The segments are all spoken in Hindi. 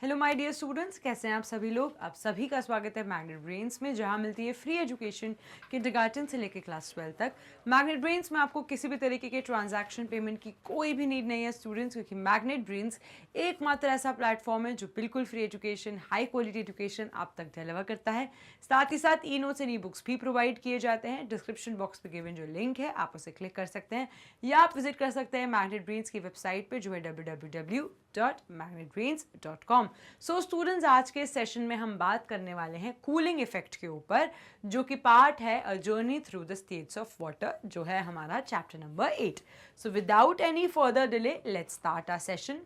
हेलो माय डियर स्टूडेंट्स, कैसे हैं आप सभी लोग। आप सभी का स्वागत है मैग्नेट ब्रेन्स में, जहां मिलती है फ्री एजुकेशन किंडरगार्टन से लेकर क्लास 12 तक। मैग्नेट ब्रेन्स में आपको किसी भी तरीके के ट्रांजैक्शन पेमेंट की कोई भी नीड नहीं है स्टूडेंट्स, क्योंकि मैग्नेट ब्रेन्स एकमात्र ऐसा प्लेटफॉर्म है जो बिल्कुल free education, high quality education आप तक डिलीवर करता है। साथ ही साथ e notes and e books भी प्रोवाइड किए जाते हैं। डिस्क्रिप्शन बॉक्स में गिवन जो लिंक है आप उसे क्लिक कर सकते हैं, या आप विजिट कर सकते हैं मैग्नेट ब्रेन्स की वेबसाइट पर जो है www.magnetbrains.com। सो स्टूडेंट्स, आज के सेशन में हम बात करने वाले हैं कूलिंग इफेक्ट के ऊपर, जो कि पार्ट है a journey through the states of water, जो है हमारा chapter number 8। So without any further delay let's start our session.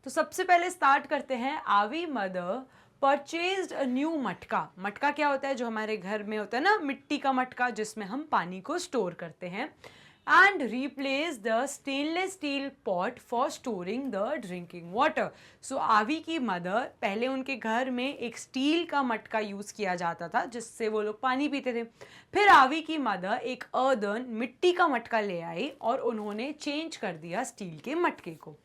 तो सबसे पहले स्टार्ट करते हैं, आवी मदर परचेज्ड अ न्यू मटका। मटका क्या होता है? जो हमारे घर में होता है ना, मिट्टी का मटका, जिसमें हम पानी को स्टोर करते हैं। And replace the stainless steel pot for storing the drinking water. So आवी की मदर, पहले उनके घर में एक स्टील का मटका यूज किया जाता था जिससे वो लोग पानी पीते थे। फिर आवी की मदर एक अर्दन मिट्टी का मटका ले आई और उन्होंने चेंज कर दिया स्टील के मटके को।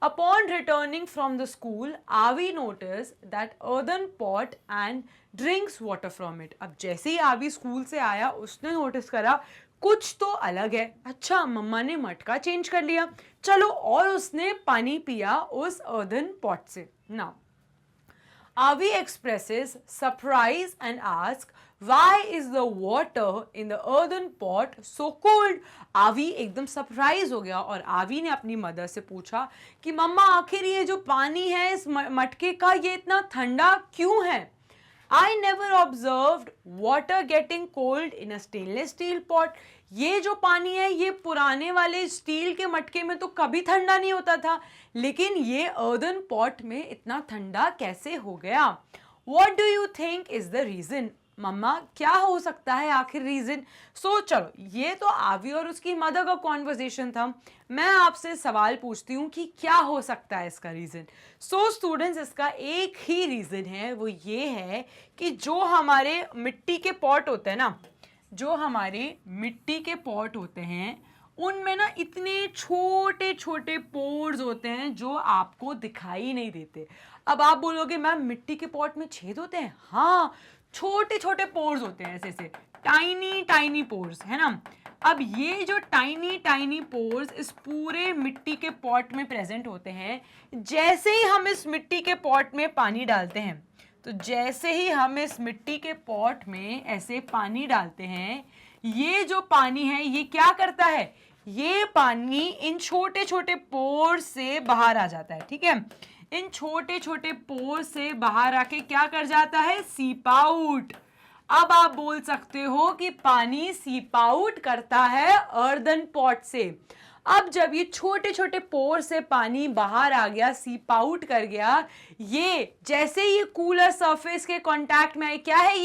Upon returning from the school, Avi noticed that earthen pot and drinks water from it. अब जैसे ही आवी स्कूल से आया उसने नोटिस करा कुछ तो अलग है। अच्छा, मम्मा ने मटका चेंज कर लिया, चलो, और उसने पानी पिया उस earthen pot से। Now, Avi expresses surprise and asks, Why is the water in the earthen pot so cold? आवी एकदम सरप्राइज हो गया और आवी ने अपनी मदर से पूछा कि मम्मा, आखिर ये जो पानी है इस मटके का, ये इतना ठंडा क्यों है? I never observed water getting cold in a stainless steel pot. ये जो पानी है ये पुराने वाले स्टील के मटके में तो कभी ठंडा नहीं होता था, लेकिन ये earthen pot में इतना ठंडा कैसे हो गया? What do you think is the reason? मम्मा, क्या हो सकता है आखिर रीजन? चलो, ये तो आवी और उसकी मदर का कॉन्वर्सेशन था। मैं आपसे सवाल पूछती हूँ कि क्या हो सकता है इसका रीजन। स्टूडेंट्स, इसका एक ही रीजन है, वो ये है कि जो हमारे मिट्टी के पॉट होते हैं ना, जो हमारे मिट्टी के पॉट होते हैं उनमें ना इतने छोटे छोटे पोर्स होते हैं जो आपको दिखाई नहीं देते। अब आप बोलोगे मैम, मिट्टी के पॉट में छेद होते हैं? हाँ, छोटे छोटे पोर्स होते हैं, ऐसे ऐसे टाइनी टाइनी पोर्स, है ना। अब ये जो टाइनी टाइनी पोर्स इस पूरे मिट्टी के पॉट में प्रेजेंट होते हैं। जैसे ही हम इस मिट्टी के पॉट में पानी डालते हैं, तो जैसे ही हम इस मिट्टी के पॉट में ऐसे पानी डालते हैं, ये जो पानी है ये क्या करता है? ये पानी इन छोटे छोटे पोर्स से बाहर आ जाता है, ठीक है। इन छोटे छोटे पोर से बाहर आके क्या कर जाता है? सीप आउट। अब आप बोल सकते हो कि पानी सीप आउट करता है अर्दन पॉट से। अब जब ये छोटे छोटे पोर से पानी बाहर आ गया, सीप आउट कर गया, ये जैसे ये कूलर सरफेस के कांटेक्ट में आए, क्या है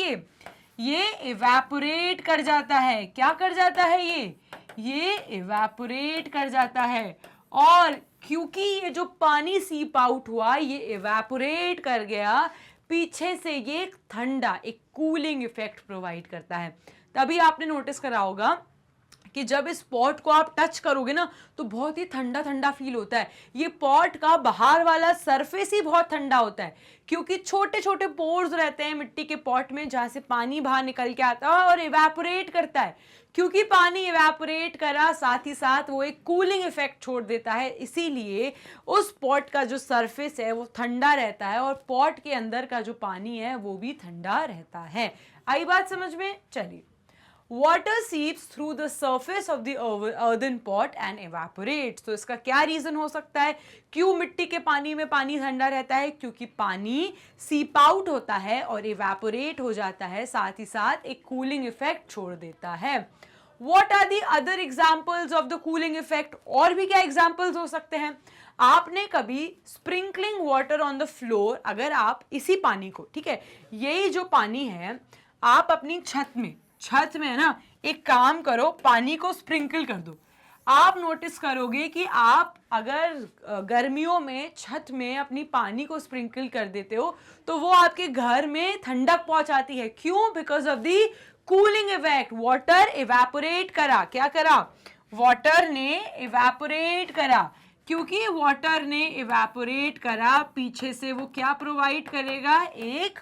ये इवेपोरेट कर जाता है। क्या कर जाता है? ये इवेपोरेट कर जाता है। और क्योंकि ये जो पानी सीप आउट हुआ, ये इवेपोरेट कर गया, पीछे से ये ठंडा, एक कूलिंग इफेक्ट प्रोवाइड करता है। तभी आपने नोटिस करा होगा कि जब इस पॉट को आप टच करोगे ना, तो बहुत ही ठंडा ठंडा फील होता है। ये पॉट का बाहर वाला सरफेस ही बहुत ठंडा होता है, क्योंकि छोटे छोटे पोर्स रहते हैं मिट्टी के पॉट में, जहां से पानी बाहर निकल के आता है और इवेपोरेट करता है। क्योंकि पानी इवेपोरेट करा, साथ ही साथ वो एक कूलिंग इफेक्ट छोड़ देता है, इसीलिए उस पॉट का जो सरफेस है वो ठंडा रहता है और पॉट के अंदर का जो पानी है वो भी ठंडा रहता है। आई बात समझ में? चलिए, Water seeps through the surface of the earthen pot and evaporates. तो इसका क्या रीजन हो सकता है? क्यों मिट्टी के पानी में पानी ठंडा रहता है? क्योंकि पानी सीप आउट होता है और इवेपोरेट हो जाता है, साथ ही साथ एक कूलिंग इफेक्ट छोड़ देता है। What are the other examples of the cooling effect? और भी क्या एग्जाम्पल्स हो सकते हैं? आपने कभी sprinkling water on the floor, अगर आप इसी पानी को, ठीक है, यही जो पानी है, आप अपनी छत में है ना, एक काम करो, पानी को स्प्रिंकल कर दो। आप नोटिस करोगे कि आप अगर गर्मियों में छत में अपनी पानी को स्प्रिंकल कर देते हो तो वो आपके घर में ठंडक पहुंचाती है। क्यों? Because of the cooling effect. Water evaporate करा। क्या करा? वाटर ने इवेपोरेट करा। क्योंकि वाटर ने इवेपोरेट करा, पीछे से वो क्या प्रोवाइड करेगा, एक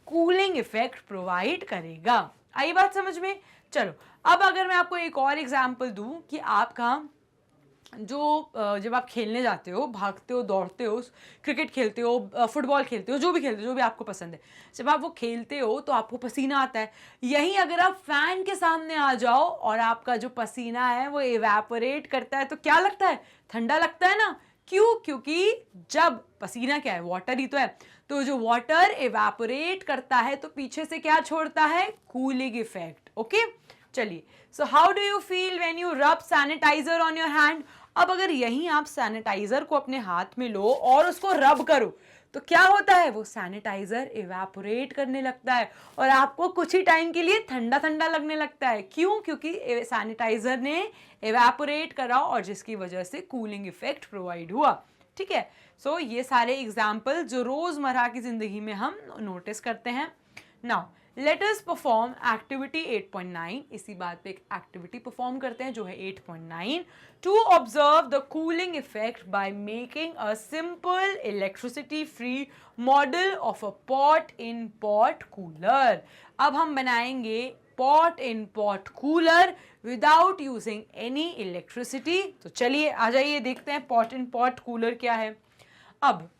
कूलिंग इफेक्ट प्रोवाइड करेगा। आई बात समझ में? चलो अब अगर मैं आपको एक और एग्जांपल दूं कि आपका जो जब आप खेलने जाते हो, भागते हो, दौड़ते हो, क्रिकेट खेलते हो, फुटबॉल खेलते हो, जो भी खेलते हो, जो भी आपको पसंद है, जब आप वो खेलते हो तो आपको पसीना आता है। यहीं अगर आप फैन के सामने आ जाओ और आपका जो पसीना है वो इवेपोरेट करता है तो क्या लगता है, ठंडा लगता है ना। क्यों? क्योंकि जब पसीना क्या है, वाटर ही तो है, तो जो वाटर इवेपोरेट करता है तो पीछे से क्या छोड़ता है, कूलिंग इफेक्ट। ओके चलिए, so how do you feel when you rub sanitizer on your hand. अब अगर यहीं आप सैनिटाइजर को अपने हाथ में लो और उसको रब करो तो क्या होता है, वो सैनिटाइजर इवेपोरेट करने लगता है और आपको कुछ ही टाइम के लिए ठंडा ठंडा लगने लगता है। क्यों? क्योंकि सैनिटाइजर ने इवेपोरेट करा और जिसकी वजह से कूलिंग इफेक्ट प्रोवाइड हुआ। ठीक है, सो ये सारे एग्जाम्पल जो रोजमर्रा की जिंदगी में हम नोटिस करते हैं। Now let us perform activity 8.9। इसी बात पे एक एक्टिविटी परफॉर्म करते हैं जो है 8.9, to observe the cooling effect by making a simple electricity free model of a pot in pot cooler. अब हम बनाएंगे pot in pot cooler without using any electricity. तो चलिए आ जाइए देखते हैं पॉट इन पॉट कूलर क्या है। अब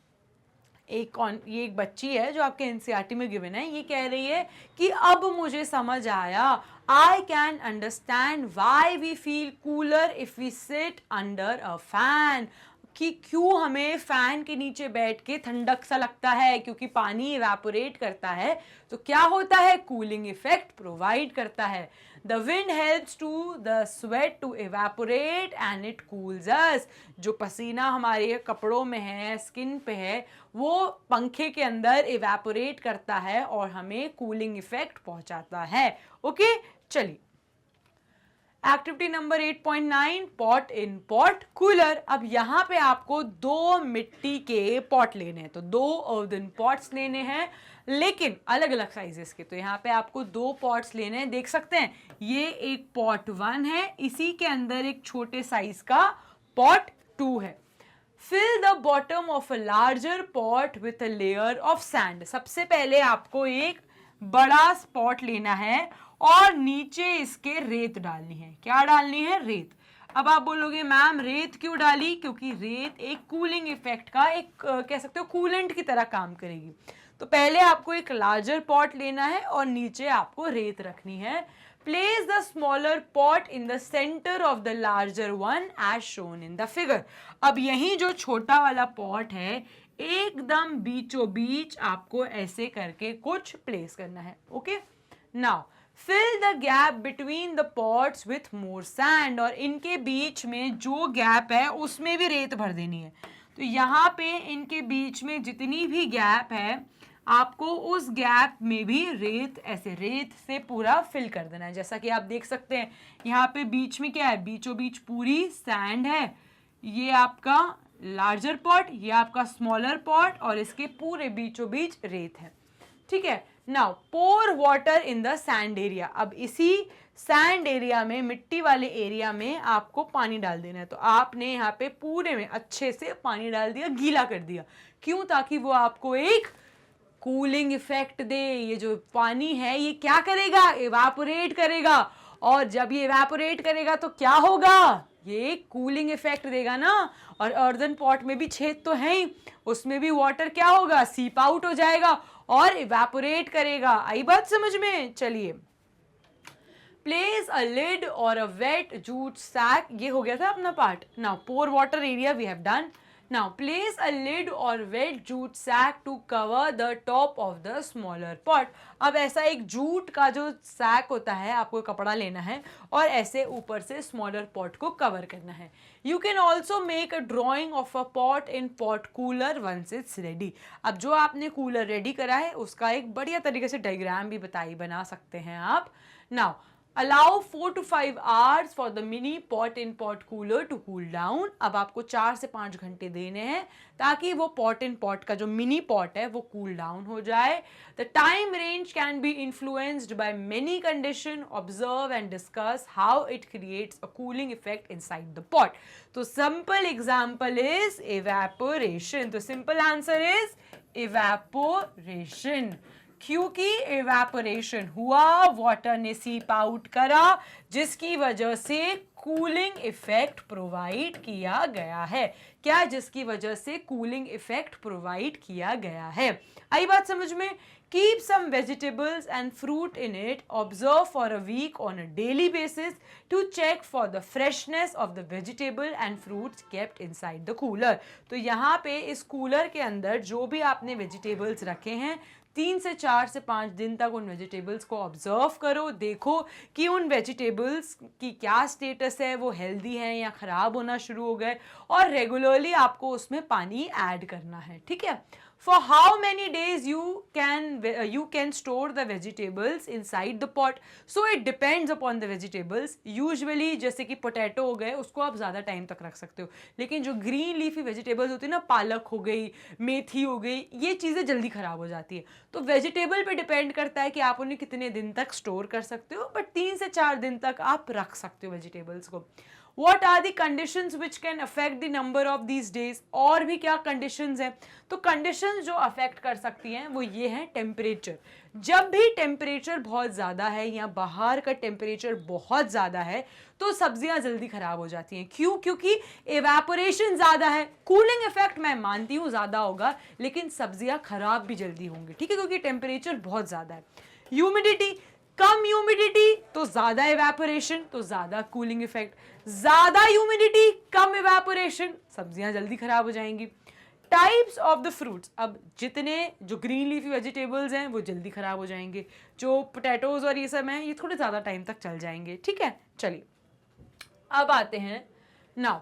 ये एक बच्ची है जो आपके एनसीईआरटी में गिवन है, ये कह रही है कि अब मुझे समझ आया, I can understand why we feel cooler if we sit under a fan, कि क्यों हमें फैन के नीचे बैठ के ठंडक सा लगता है, क्योंकि पानी इवेपोरेट करता है तो क्या होता है, कूलिंग इफेक्ट प्रोवाइड करता है। The wind helps to the sweat to evaporate and it cools us. जो पसीना हमारे कपड़ों में है, स्किन पे है, वो पंखे के अंदर इवेपोरेट करता है और हमें कूलिंग इफेक्ट पहुंचाता है। ओके चलिए, activity number 8.9, pot in pot cooler. अब यहाँ पे आपको दो मिट्टी के पॉट लेने हैं, तो दो अर्दन पॉट्स लेने हैं लेकिन अलग अलग साइजेस के। तो यहाँ पे आपको दो पॉट्स लेने हैं, देख सकते हैं ये एक पॉट 1 है, इसी के अंदर एक छोटे साइज का पॉट 2 है। Fill the bottom of a larger pot with a layer of sand. सबसे पहले आपको एक बड़ा स्पॉट लेना है और नीचे इसके रेत डालनी है। क्या डालनी है? रेत। अब आप बोलोगे मैम रेत क्यों डाली? क्योंकि रेत एक कूलिंग इफेक्ट का एक कह सकते हो कूलेंट की तरह काम करेगी। तो पहले आपको एक लार्जर पॉट लेना है और नीचे आपको रेत रखनी है। Place the smaller pot in the centre of the larger one as shown in the figure. अब यही जो छोटा वाला पॉट है एकदम बीचों बीच आपको ऐसे करके कुछ प्लेस करना है। Okay now fill the gap between the pots with more sand, और इनके बीच में जो गैप है उसमें भी रेत भर देनी है। तो यहाँ पे इनके बीच में जितनी भी गैप है आपको उस गैप में भी रेत, ऐसे रेत से पूरा फिल कर देना है। जैसा कि आप देख सकते हैं यहाँ पे बीच में क्या है, बीचों बीच पूरी सैंड है। ये आपका लार्जर पॉट, ये आपका स्मॉलर पॉट और इसके पूरे बीचों बीच रेत है। ठीक है, now pour water in the sand area. अब इसी सैंड एरिया में, मिट्टी वाले एरिया में आपको पानी डाल देना है। तो आपने यहाँ पे पूरे में अच्छे से पानी डाल दिया, गीला कर दिया। क्यों? ताकि वो आपको एक कूलिंग इफेक्ट दे। ये जो पानी है ये क्या करेगा, इवेपोरेट करेगा, और जब ये इवेपोरेट करेगा तो क्या होगा, ये कूलिंग इफेक्ट देगा ना। और अर्दन पॉट में भी छेद तो है ही, उसमें भी वाटर क्या होगा, सीप आउट हो जाएगा और इवेपोरेट करेगा। आई बात समझ में? चलिए, प्लेस अ लिड और अ वेट जूट सैक, ये हो गया था अपना part. Now pour water area we have done. Now place a lid or wet jute sack to cover the top of the smaller pot. अब ऐसा एक जूट का जो सैक होता है, आपको कपड़ा लेना है और ऐसे ऊपर से स्मॉलर पॉट को कवर करना है। You can also make a drawing of a pot in pot cooler once it's ready. अब जो आपने कूलर रेडी करा है उसका एक बढ़िया तरीके से डायग्राम भी बना सकते हैं आप। Now Allow 4 to 5 hours for the mini pot in pot cooler to cool down. अब आपको 4 से 5 घंटे देने हैं ताकि वो pot in pot का जो mini pot है वो cool down हो जाए. The time range can be influenced by many conditions. Observe and discuss how it creates a cooling effect inside the pot. तो simple example is evaporation. तो simple answer is evaporation. क्योंकि evaporation हुआ, वाटर ने सीप आउट करा, जिसकी वजह से कूलिंग इफेक्ट प्रोवाइड किया गया है. क्या? जिसकी वजह से कूलिंग इफेक्ट प्रोवाइड किया गया है. आई बात समझ में? Keep some vegetables and fruit in it. Observe for a week on a daily basis to check for the freshness of the vegetable and fruits kept inside the cooler. तो यहाँ पे इस कूलर के अंदर जो भी आपने वेजिटेबल्स रखे हैं 3 से 4 से 5 दिन तक उन वेजिटेबल्स को ऑब्जर्व करो, देखो कि उन वेजिटेबल्स की क्या स्टेटस है, वो हेल्दी हैं या ख़राब होना शुरू हो गए, और रेगुलरली आपको उसमें पानी ऐड करना है. ठीक है. For how many days you can store the vegetables inside the pot? So it depends upon the vegetables. Usually जैसे कि पोटैटो हो गए उसको आप ज़्यादा टाइम तक रख सकते हो, लेकिन जो ग्रीन लीफी वेजिटेबल्स होती है ना, पालक हो गई, मेथी हो गई, ये चीज़ें जल्दी ख़राब हो जाती है. तो वेजिटेबल पे डिपेंड करता है कि आप उन्हें कितने दिन तक स्टोर कर सकते हो, बट 3 से 4 दिन तक आप रख सकते हो वेजिटेबल्स को. What are the conditions which can affect the number of these days? और भी क्या conditions हैं? तो conditions जो affect कर सकती हैं वो ये हैं. टेम्परेचर. जब भी टेम्परेचर बहुत ज़्यादा है या बाहर का टेम्परेचर बहुत ज़्यादा है तो सब्जियां जल्दी ख़राब हो जाती हैं. क्यों? क्योंकि एवेपोरेशन ज़्यादा है. कूलिंग इफेक्ट मैं मानती हूँ ज़्यादा होगा, लेकिन सब्जियां ख़राब भी जल्दी होंगी. ठीक है, क्योंकि टेम्परेचर बहुत ज़्यादा है. ह्यूमिडिटी. कम ह्यूमिडिटी तो ज़्यादा एवेपोरेशन, तो ज़्यादा कूलिंग इफेक्ट. ज़्यादा ह्यूमिडिटी, कम एवेपोरेशन, सब्जियां जल्दी खराब हो जाएंगी. Types of the fruits. अब जितने जो ग्रीन लीफी वेजिटेबल्स हैं वो जल्दी खराब हो जाएंगे, जो पोटैटोज और ये सब हैं ये थोड़े ज़्यादा टाइम तक चल जाएंगे. ठीक है, चलिए अब आते हैं. Now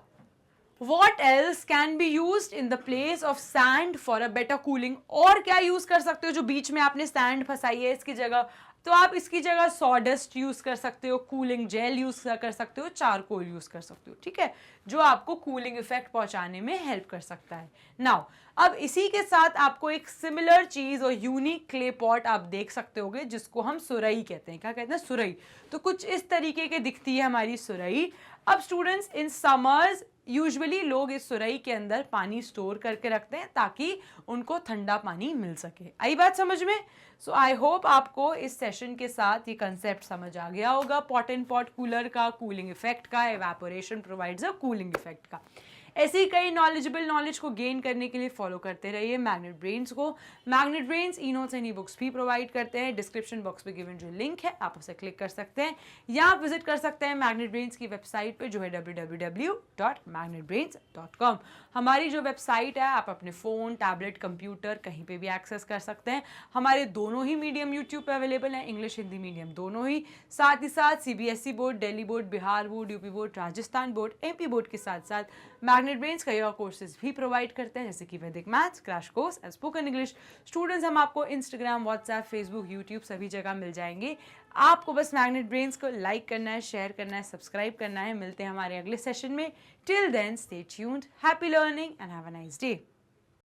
What else can be used in the place of sand for a better cooling? और क्या यूज कर सकते हो? जो बीच में आपने सैंड फंसाई है इसकी जगह, तो आप इसकी जगह सॉडस्ट यूज कर सकते हो, कूलिंग जेल यूज कर सकते हो, चारकोल यूज कर सकते हो. ठीक है, जो आपको कूलिंग इफेक्ट पहुंचाने में हेल्प कर सकता है. नाउ अब इसी के साथ आपको एक सिमिलर चीज और यूनिक क्ले पॉट आप देख सकते होगे जिसको हम सुरई कहते हैं. क्या कहते हैं? सुरई. तो कुछ इस तरीके के दिखती है हमारी सुरई. अब स्टूडेंट्स, इन समर्स यूजुअली लोग इस सुरई के अंदर पानी स्टोर करके रखते हैं ताकि उनको ठंडा पानी मिल सके. आई बात समझ में? सो आई होप आपको इस सेशन के साथ ये कंसेप्ट समझ आ गया होगा. पॉट एंड पॉट कूलर का, कूलिंग इफेक्ट का, evaporation provides a cooling effect का. ऐसे ही कई नॉलेजेबल नॉलेज को गेन करने के लिए फॉलो करते रहिए मैग्नेट ब्रेन्स को. Magnet brains e notes and e books भी प्रोवाइड करते हैं. डिस्क्रिप्शन बॉक्स में गिवन जो लिंक है आप उसे क्लिक कर सकते हैं, या आप विजिट कर सकते हैं मैग्नेट ब्रेन्स की वेबसाइट पे जो है www.magnetbrains.com. हमारी जो वेबसाइट है आप अपने फ़ोन, टैबलेट, कंप्यूटर कहीं पे भी एक्सेस कर सकते हैं. हमारे दोनों ही मीडियम यूट्यूब पे अवेलेबल हैं, इंग्लिश हिंदी मीडियम दोनों ही. साथ ही साथ CBSE board, Delhi board, Bihar board, UP board, Rajasthan board, MP board के साथ साथ मैग्नेट ब्रेन्स कई और कोर्सेज भी प्रोवाइड करते हैं, जैसे कि वैदिक maths, crash course and spoken English. Students, हम आपको इंस्टाग्राम, व्हाट्सएप, फेसबुक, यूट्यूब सभी जगह मिल जाएंगे. आपको बस मैग्नेट ब्रेन्स को लाइक करना है, शेयर करना है, सब्सक्राइब करना है. मिलते हैं हमारे अगले सेशन में. Till then stay tuned, happy learning and have a nice day.